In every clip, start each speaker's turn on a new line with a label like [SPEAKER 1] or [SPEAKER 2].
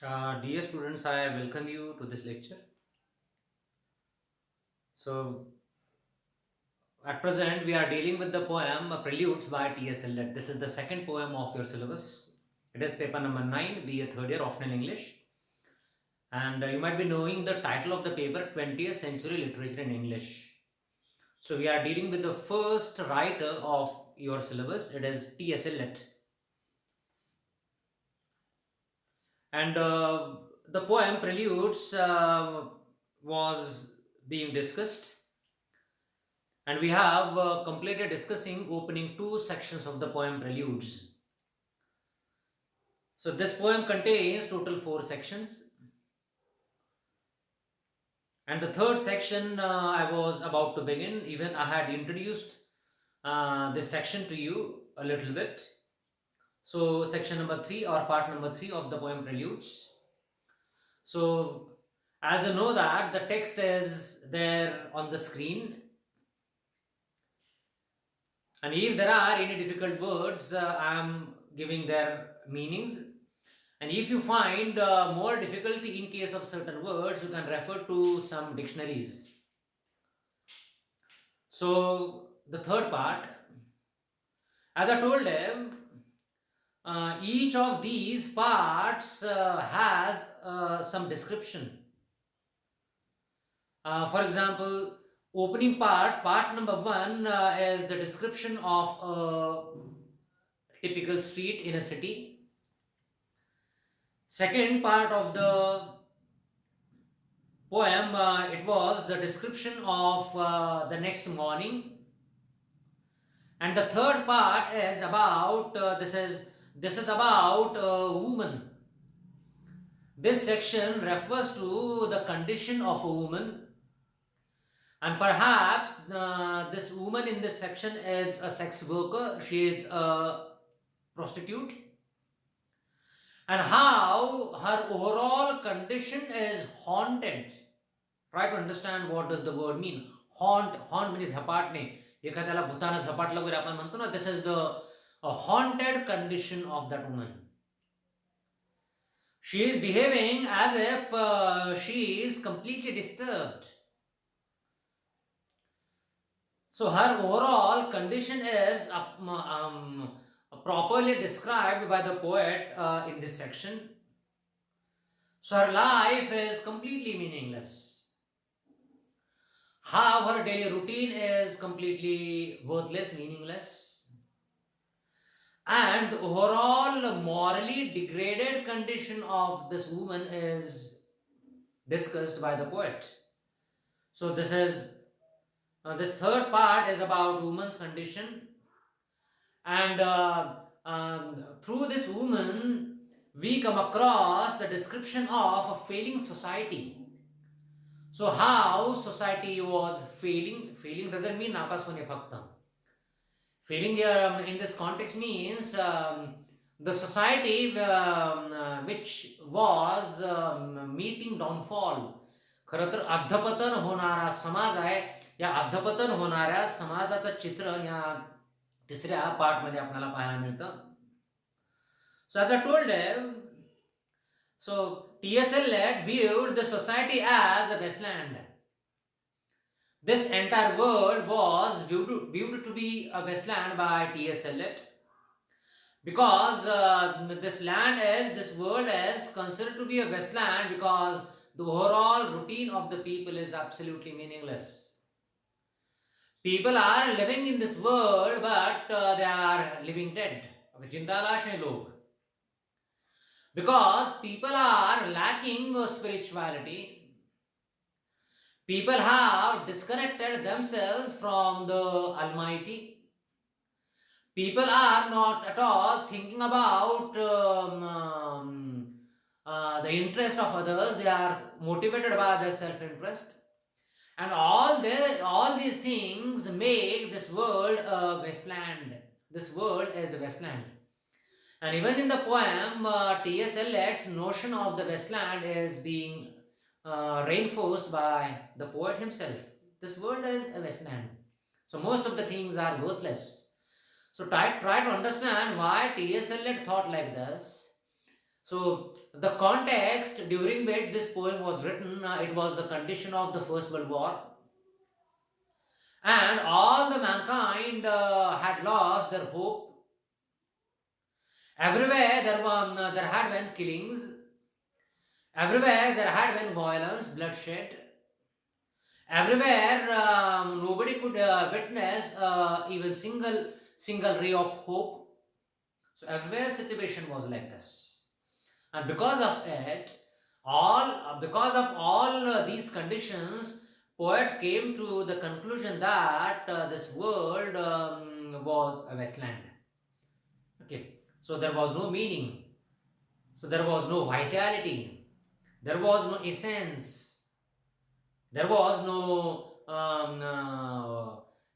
[SPEAKER 1] Dear students, I welcome you to this lecture. So, at present, we are dealing with the poem Preludes by T.S. Eliot. This is the second poem of your syllabus. It is paper number 9, BA third year, optional English. And you might be knowing the title of the paper 20th Century Literature in English. So, we are dealing with the first writer of your syllabus. It is T.S. Eliot. And the poem Preludes was being discussed, and we have completed discussing opening two sections of the poem Preludes. So this poem contains total four sections, and the third section I was about to begin. Even I had introduced this section to you a little bit. So section number 3 or part number 3 of the poem Preludes. So as you know that the text is there on the screen, and if there are any difficult words, I am giving their meanings. And if you find more difficulty in case of certain words, you can refer to some dictionaries. So the third part, as I told you, each of these parts has some description. For example, opening part, part number 1 is the description of a typical street in a city. Second part of the poem, it was the description of the next morning, and the third part is about this is about a woman. This section refers to the condition of a woman, and perhaps this woman in this section is a sex worker. She is a prostitute, and how her overall condition is haunted. Try to understand what does the word mean. Haunt म्हणजे झपाटणे. एखाद्याला भूतानं झपाटलं वगैरे आपण म्हणतो ना. This is the haunted condition of that woman. She is behaving as if she is completely disturbed. So her overall condition is properly described by the poet in this section. So her life is completely meaningless. How her daily routine is completely worthless, meaningless. And the overall morally degraded condition of this woman is discussed by the poet. So this third part is about woman's condition, and through this woman we come across the description of a failing society. So how society was failing. Failing doesn't mean napas hone phakta. Failing here in this context means the society which was meeting downfall. खरं तर अधपतन होणारा समाज आहे. या अधपतन होणाऱ्या समाजाचं चित्रण या तिसऱ्या पार्टमध्ये आपल्याला पाहायला मिळतं. So as I told you, so T.S. Eliot viewed the society as a wasteland. This entire world was viewed to be a wasteland by T.S. Eliot, because this world is considered to be a wasteland because the overall routine of the people is absolutely meaningless. People are living in this world, but they are living dead. जिंदा लाश हैं लोग. Because people are lacking spirituality. People have disconnected themselves from the Almighty. People are not at all thinking about the interest of others. They are motivated by their self-interest. And all these things make this world a wasteland. This world is a wasteland. And even in the poem, T.S. Eliot's notion of the wasteland is being reinforced by the poet himself. This world is a wasteland. So most of the things are worthless. So try to understand why T.S. Eliot thought like this. So the context during which this poem was written, it was the condition of the First World War, and all the mankind had lost their hope. Everywhere there had been killings. Everywhere there had been violence, bloodshed. Everywhere nobody could witness even single ray of hope. So everywhere situation was like this, and because of all these conditions, poet came to the conclusion that this world was a wasteland. Okay, so there was no meaning, so there was no vitality, there was no essence, there was no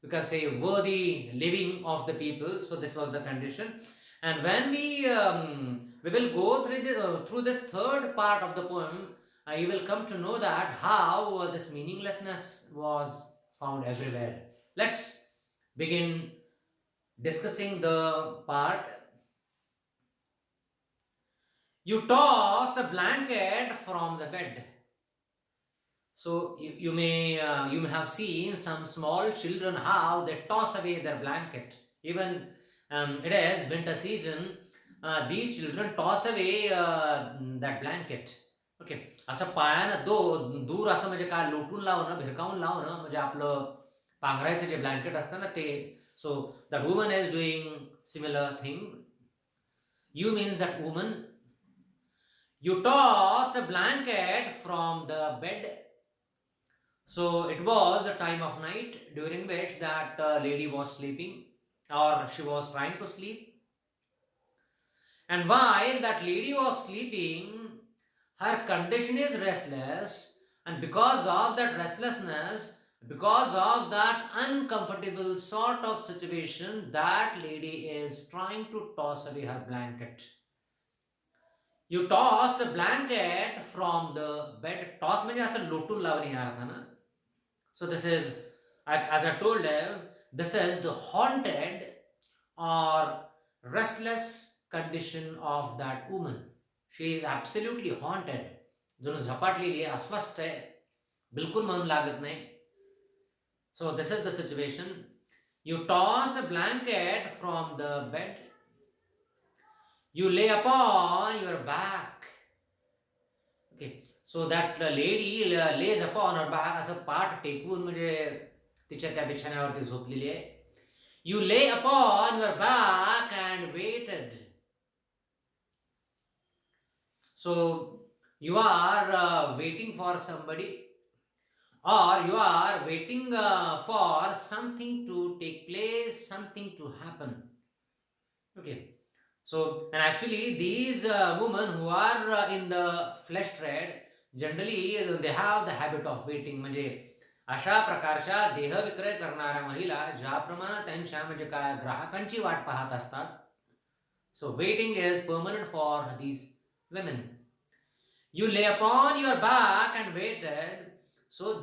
[SPEAKER 1] you can say worthy living of the people. So this was the condition. And when we will go through this third part of the poem, you will come to know that how this meaninglessness was found everywhere. Let's begin discussing the part. You tossed a blanket from the bed. So you may have seen some small children how they toss away their blanket. Even it is winter season, these children toss away that blanket. Okay, असं पायानं दूर असं म्हणजे काय लोटून लावणं, भिरकावून लावणं, म्हणजे आपलं पांघरायचं जे ब्लँकेट असतं ना ते. So that woman is doing similar thing. You means that woman, you tossed a blanket from the bed. So it was the time of night during which that lady was sleeping, or she was trying to sleep. And while that lady was sleeping, her condition is restless, and because of that restlessness, because of that uncomfortable sort of situation, that lady is trying to toss away her blanket. You tossed a blanket from the bed. Toss म्हणजे असं लोटून लावणे या अर्थानं. So this is, as I told you, this is the haunted or restless condition of that woman. She is absolutely haunted. जणू झपाटलेली आहे, अस्वस्थ आहे, बिलकुल मन लागत नाही. So this is the situation. You tossed a blanket from the bed. You lay upon your back. Okay, so that lady lays upon her back, असं पाठ टेकवून म्हणजे तिच्या त्या बिछाण्यावरती झोपलेली आहे. You lay upon your back and waited. So you are waiting for somebody, or you are waiting for something to take place, something to happen. Okay. So, and actually these women who are in the flesh trade, generally they have the habit of waiting. म्हणजे अशा प्रकारच्या देहविक्रय करणाऱ्या महिला ज्याप्रमाणे त्यांच्या म्हणजे काय ग्राहकांची वाट पाहत असतात. So waiting is permanent for these women. You lay upon your back and waited. So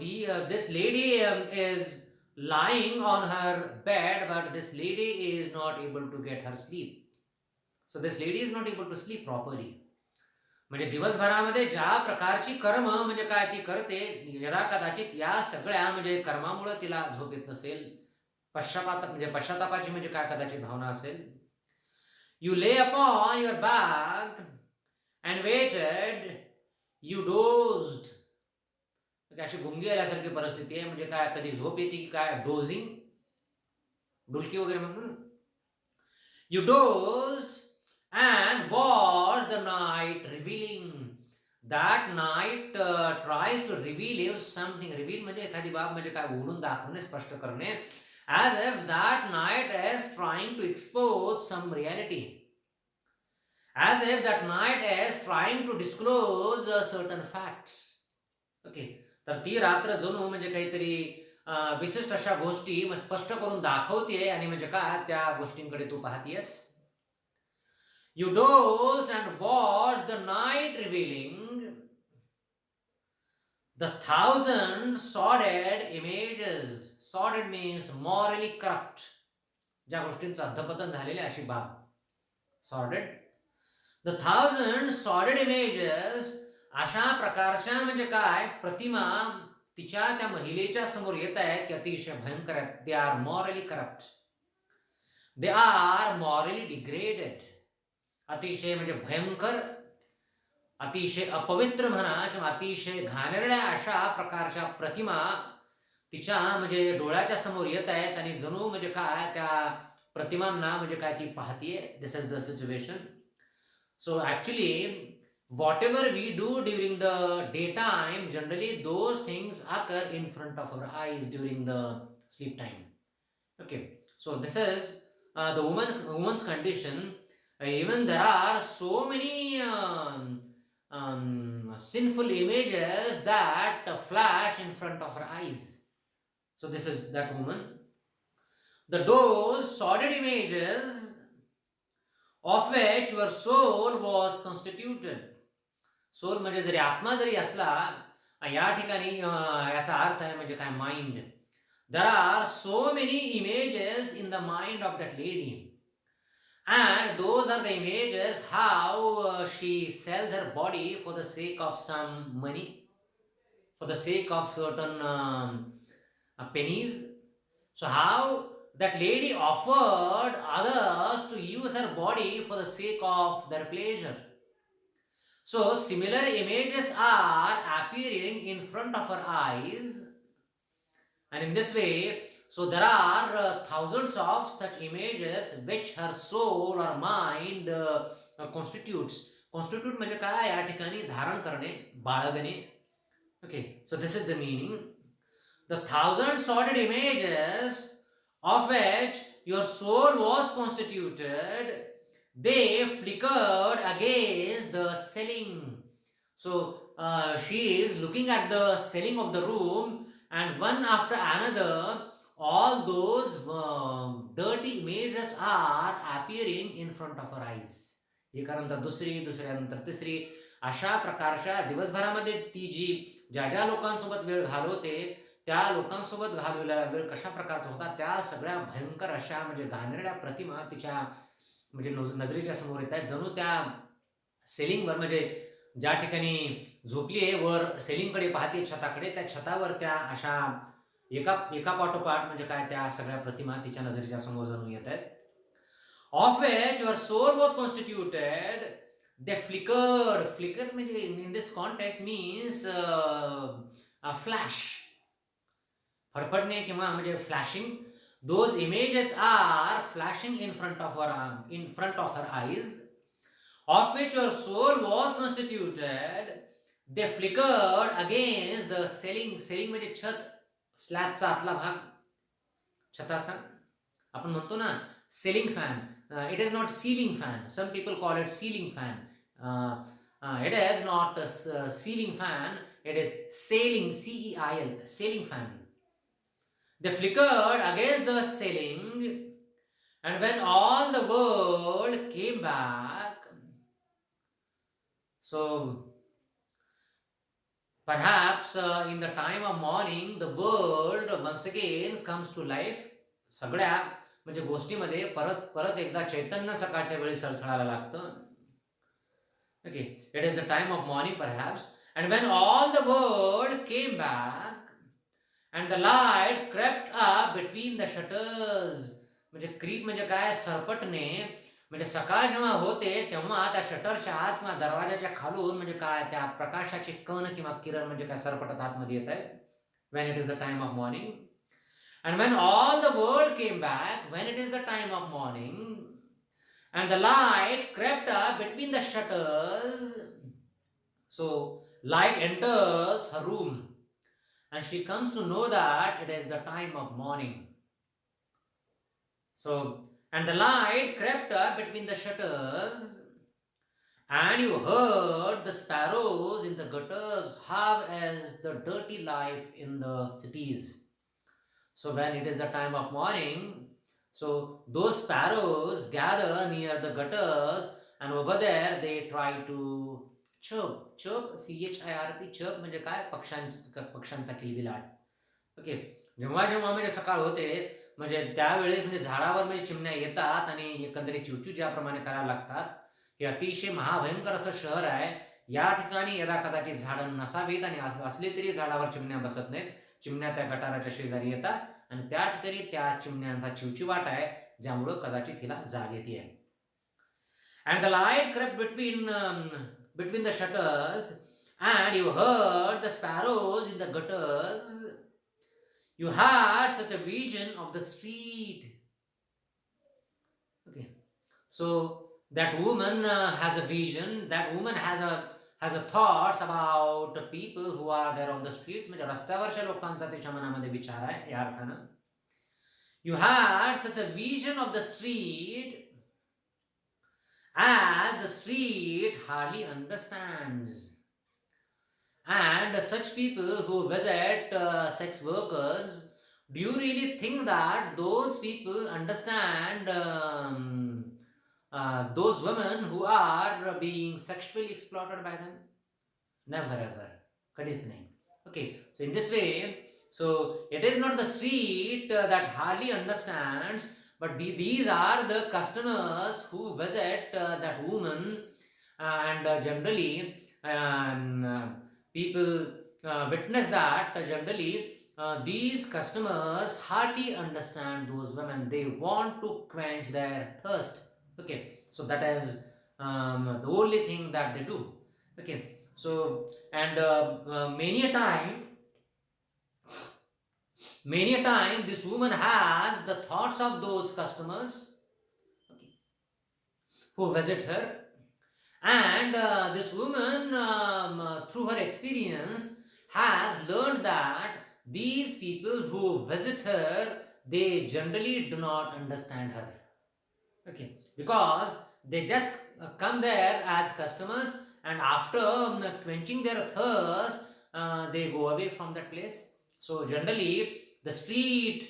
[SPEAKER 1] this lady is lying on her bed, but this lady is not able to get her sleep. So this lady is not able to sleep properly. म्हणजे दिवसभरामध्ये ज्या प्रकारची कर्म म्हणजे काय ती करते, यदा कदाचित या सगळ्या म्हणजे कर्मामुळे तिला झोप येत नसेल, पश्चातापाची म्हणजे काय कदाचित भावना असेल. You lay upon your back and waited. You dozed. अशी गुंगी आल्यासारखी परिस्थिती आहे. म्हणजे काय कधी झोप येते की काय, डोझिंग, डुलकी वगैरे म्हणून. You dozed and watched the night revealing. That night tries to reveal something. Reveal म्हणजे एखादी बाब म्हणजे काय उघडून दाखवणे, स्पष्ट करणे. As if that night is trying to expose some reality. As if that night is trying to disclose certain facts. Okay. तर ती रात्र जणू म्हणजे काहीतरी विशिष्ट अशा गोष्टी स्पष्ट करून दाखवते, आणि म्हणजे काय त्या गोष्टींकडे तू पाहतीयस. You dozed and watched the night revealing the thousand sordid images. Sordid means morally corrupt. ज्या गोष्टींचं अधपतन झालेले अशी बाब. Sordid. The thousand sordid images अशा प्रकारच्या म्हणजे काय प्रतिमा तिच्या त्या महिलेच्या समोर येत आहेत की अतिशय भयंकर आहेत. They are morally corrupt, they are morally degraded. अतिशय म्हणजे भयंकर, अतिशय अपवित्र म्हणा किंवा अतिशय घाणेरड्या अशा प्रकारच्या प्रतिमा तिच्या म्हणजे डोळ्याच्या समोर येत आहेत आणि जणू म्हणजे काय त्या प्रतिमांना म्हणजे काय ती पाहतीये. This is the situation. So actually whatever we do during the daytime, generally those things occur in front of our eyes during the sleep time. Okay, so this is the woman's condition. Even there are so many sinful images that flash in front of her eyes. So this is that woman. Those sordid images of which your soul was constituted. Soul म्हणजे जरी आत्मा जरी असला, या ठिकाणी याचा अर्थ आहे म्हणजे काय mind. There are so many images in the mind of that lady, and those are the images how she sells her body for the sake of some money, for the sake of certain pennies. So how that lady offered others to use her body for the sake of their pleasure. So similar images are appearing in front of our eyes, and in this way, so there are thousands of such images which her soul or mind constitutes. Constitute म्हणजे काय, या ठिकाणी धारण करणे, बाळगणे. Okay, so this is the meaning. The thousand sordid images of which your soul was constituted, they flickered against the ceiling. So she is looking at the ceiling of the room, and one after another all those dirty images are appearing in front of her eyes. एकानंतर दुसरी, दुसऱ्यानंतर तिसरी, अशा प्रकारच्या दिवसभरामध्ये ती जी ज्या लोकांसोबत वेळ घालवते, त्या लोकांसोबत घालवलेला वेळ कशा प्रकारचा होता, त्या सगळ्या भयंकर अशा म्हणजे घाणेरड्या प्रतिमा तिच्या म्हणजे नजरेच्या समोर येत आहेत. जणू त्या सेलिंगवर म्हणजे ज्या ठिकाणी झोपली आहे वर सेलिंगकडे पाहते, छताकडे, त्या छतावर त्या अशा एका पाठोपाठ म्हणजे काय त्या सगळ्या प्रतिमा तिच्या नजरेच्या समोर जणू येत आहेत. Of which your soul was constituted, they flickered. Flicker म्हणजे in this context means flash, फडफडणे किंवा म्हणजे flashing. Those images are flashing in front of her eyes, of which your soul was constituted. They flickered against the ceiling. Ceiling म्हणजे छत, स्लॅबचा आतला भाग छताचा. आपण म्हणतो ना ceiling fan. It is not ceiling fan. Some people call it ceiling fan. It is not a ceiling fan. It is sailing, C-E-I-L, sailing fan. They flickered against the ceiling, and when all the world came back, so perhaps in the time of morning, the world once again comes to life. सगळ्या म्हणजे गोष्टीमध्ये परत एकदा चैतन्य सकाळच्या वेळी सळसळायला लागतं. Okay, it is the time of morning perhaps, and when all the world came back, and the light crept up between the shutters. म्हणजे creep म्हणजे काय, सरपटणे. म्हणजे सकाळ जेव्हा होते तेव्हा त्या शटरच्या आत किंवा दरवाजाच्या खालून म्हणजे काय त्या प्रकाशाचे कण किंवा किरण म्हणजे काय सरपटत आतमध्ये येत आहेत. when it is the time of morning, and when all the world came back, when it is the time of morning, and the light crept up between the shutters, so light enters her room, and she comes to know that it is the time of morning. So, and the light crept up between the shutters, and you heard the sparrows in the gutters howl as the dirty life in the cities. So when it is the time of morning, so those sparrows gather near the gutters, and over there they try to chirp. CHIRP, chirp म्हणजे काय, पक्ष्यांचा किलबिलाट. Okay, जेव्हा म्हणजे सकाळ होते म्हणजे त्यावेळेस म्हणजे झाडावर म्हणजे चिमण्या येतात आणि एकंदरीत चिवचिव ज्याप्रमाणे करायला लागतात, हे अतिशय महाभयंकर असं शहर आहे. या ठिकाणी यदा कदाचित झाडं नसावीत आणि असली तरी झाडावर चिमण्या बसत नाहीत. चिमण्या त्या गटाराच्या शेजारी येतात आणि त्या ठिकाणी त्या चिमण्यांचा चिवचिवाट आहे, ज्यामुळं कदाचित हिला जाग येते. And the light crept between the shutters, and you heard the sparrows in the gutters. You had such a vision of the street. Okay, so that woman has a vision. That woman has a thoughts about the people who are there on the street. म्हणजे रस्त्यावरच्या लोकांचा त्याच्या मनामध्ये विचार आहे या अर्थानं. You had such a vision of the street as the street hardly understands. And such people who visit sex workers, do you really think that those people understand those women who are being sexually exploited by them? Never ever. Kadis nahi. Okay, so in this way, so it is not the street that hardly understands, but these are the customers who visit that woman, and generally people witness that generally these customers hardly understand those women. They want to quench their thirst. Okay, so that is the only thing that they do. Okay, so and many a time this woman has the thoughts of those customers, okay, who visit her. And this woman through her experience has learned that these people who visit her, they generally do not understand her. Okay, because they just come there as customers, and after quenching their thirst, they go away from that place. So generally the street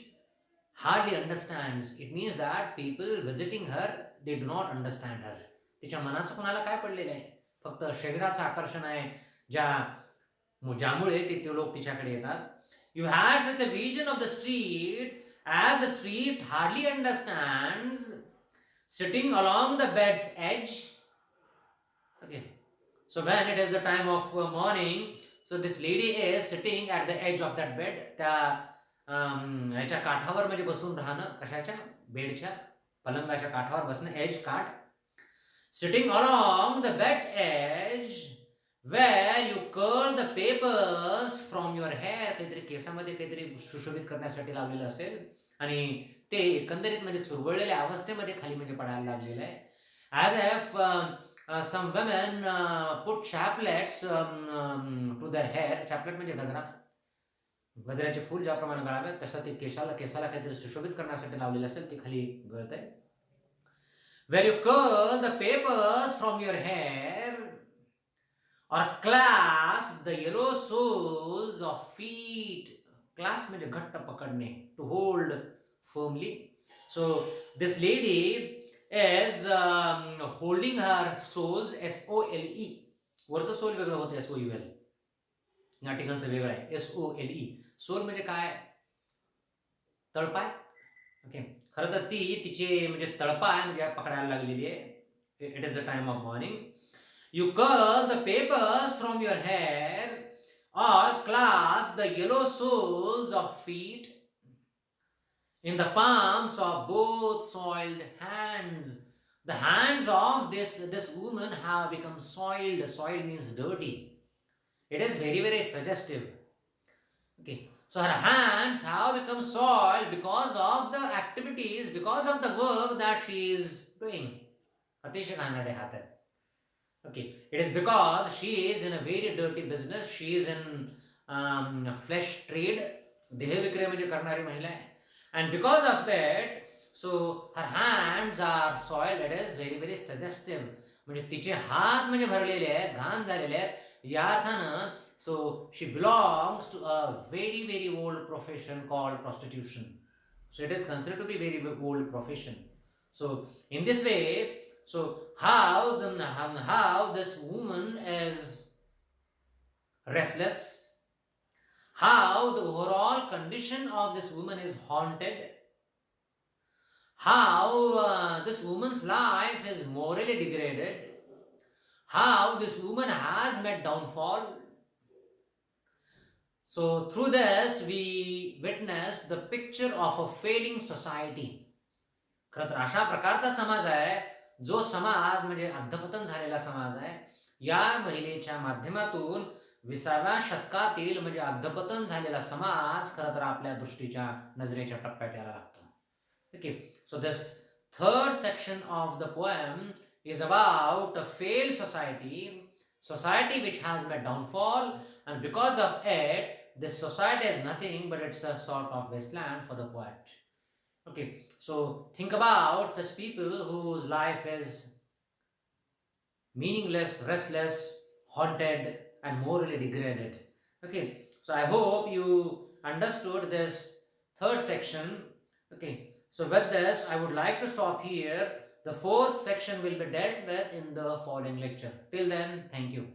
[SPEAKER 1] hardly understands. It means that people visiting her, they do not understand her. तिच्या मनाचं कोणाला काय पडलेलं आहे? फक्त शरीराचं आकर्षण आहे, ज्यामुळे ते लोक तिच्याकडे येतात. You had such a vision of the street as the street hardly understands, sitting along the bed's edge. Okay, so when it is the time of morning, so this lady is sitting at the edge of that bed. त्या ह्याच्या काठावर म्हणजे बसून राहणं, कशाच्या? बेडच्या, पलंगाच्या काठावर बसणं, as काठ. Sitting along the bed's edge, where you curl the papers from your hair. काहीतरी केसामध्ये काहीतरी सुशोभित करण्यासाठी लावलेलं असेल आणि ते एकंदरीत म्हणजे चुरगळलेल्या अवस्थेमध्ये खाली म्हणजे पडायला लागलेलं आहे. As if some women put chaplets to their hair. Chaplet म्हणजे गजरा. गजऱ्याचे फूल ज्याप्रमाणे गळावे तसं ते केसाला काहीतरी सुशोभित करण्यासाठी लावलेलं असेल, ते खाली गळत आहे. Where you curl the papers from your hair, or clasp the yellow soles of feet. Clasp म्हणजे घट्ट पकडणे, to hold firmly. So this lady is holding her soles, SOLE. वरचं सोल वेगळं होतं, SOUL. या ठिकाणचं वेगळं आहे, SOLE. सोल म्हणजे काय? तळपाय. ओके, खरं तर ती तिचे म्हणजे तळपाय म्हणजे पकडायला लागलेली आहे. It is the time of morning. You curl the papers from your hair, or clasp the yellow soles of feet in the palms of both soiled hands. The hands of this woman have become soiled. Soiled means dirty. It is very, very suggestive. Okay, so her hands have become soiled because of the activities, because of the work that she is doing. अतिशय घाणेरडे हात आहेत. Okay, it is because she is in a very dirty business. She is in flesh trade. देह विक्रय म्हणजे करणारी महिला आहे. And because of that, so her hands are soiled. It is very, very suggestive. म्हणजे तिचे हात म्हणजे भरलेले आहेत, घाण झालेले आहेत. या अर्थानं, so she belongs to a very, very old profession called prostitution. So it is considered to be very old profession. So in this way, so how this woman is restless, how the overall condition of this woman is haunted, how this woman's life is morally degraded, how this woman has met downfall. So, through this, we witness the picture of a failing society. खरं तर अशा प्रकारचा समाज आहे, जो समाज म्हणजे अधःपतन झालेला समाज आहे. या महिलेच्या माध्यमातून 20व्या शतकातील म्हणजे अधःपतन झालेला समाज खरं तर आपल्या दृष्टीच्या नजरेच्या टप्प्यात यायला लागतो. Okay, so this third section of the poem is about a failed society, society which has met downfall, and because of it, this society is nothing but it's a sort of wasteland for the poet. Okay, so think about such people whose life is meaningless, restless, haunted, and morally degraded. Okay, so I hope you understood this third section. Okay, so with this, I would like to stop here. The fourth section will be dealt with in the following lecture. Till then, thank you.